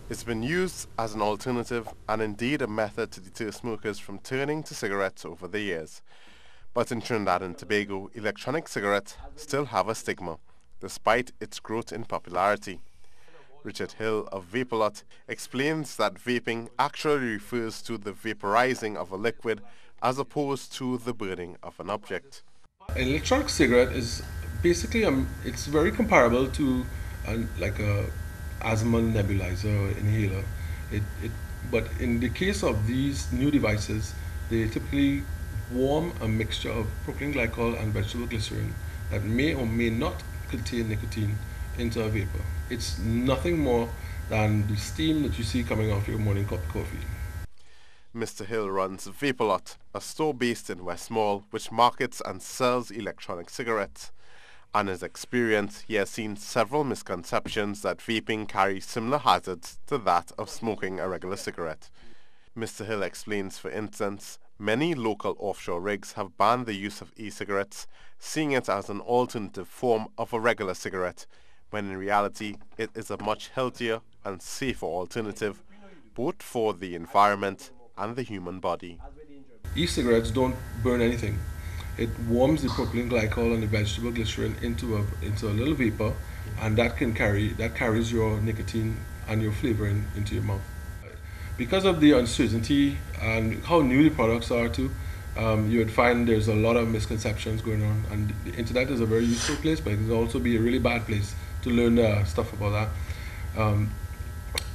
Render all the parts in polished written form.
It's been used as an alternative and indeed a method to deter smokers from turning to cigarettes over the years. But in Trinidad and Tobago, electronic cigarettes still have a stigma, despite its growth in popularity. Richard Hill of Vaperlot explains that vaping actually refers to the vaporizing of a liquid as opposed to the burning of an object. An electronic cigarette is basically it's very comparable to like a asthma nebulizer or inhaler. It but in the case of these new devices, they typically warm a mixture of propylene glycol and vegetable glycerin that may or may not contain nicotine into a vapor. It's nothing more than the steam that you see coming off your morning cup of coffee. Mr. Hill runs Vaperlot, a store based in West Mall which markets and sells electronic cigarettes. In his experience, he has seen several misconceptions that vaping carries similar hazards to that of smoking a regular cigarette. Mr. Hill explains, for instance, many local offshore rigs have banned the use of e-cigarettes, seeing it as an alternative form of a regular cigarette, when in reality it is a much healthier and safer alternative, both for the environment and the human body. E-cigarettes don't burn anything. It warms the propylene glycol and the vegetable glycerin into a little vapor, and that carries your nicotine and your flavoring into your mouth. Because of the uncertainty and how new the products are too, you would find there's a lot of misconceptions going on, and the internet is a very useful place, but it can also be a really bad place to learn stuff about that.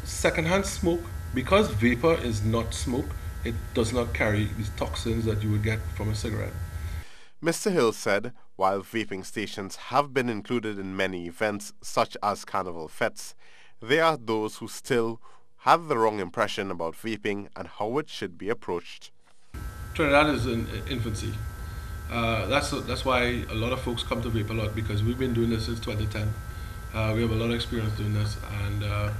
Secondhand smoke, because vapor is not smoke, it does not carry these toxins that you would get from a cigarette. Mr. Hill said while vaping stations have been included in many events such as carnival fetes, there are those who still have the wrong impression about vaping and how it should be approached. Trinidad is in infancy. That's why a lot of folks come to Vaperlot, because we've been doing this since 2010. We have a lot of experience doing this, and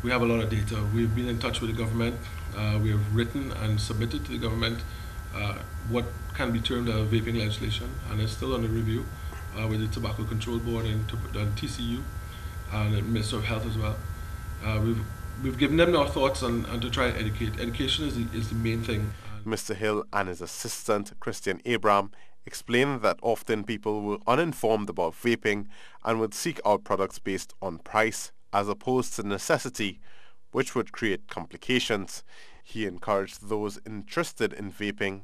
we have a lot of data. We've been in touch with the government. We have written and submitted to the government what can be termed a vaping legislation, and it's still under review with the Tobacco Control Board and TCU and the Minister of Health as well. We've given them our thoughts and to try and educate. Education is the main thing. Mr. Hill and his assistant, Christian Abram, explained that often people were uninformed about vaping and would seek out products based on price as opposed to necessity, which would create complications. He encouraged those interested in vaping,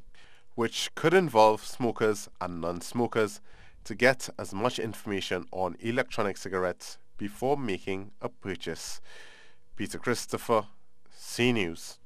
which could involve smokers and non-smokers, to get as much information on electronic cigarettes before making a purchase. Peter Christopher, C News.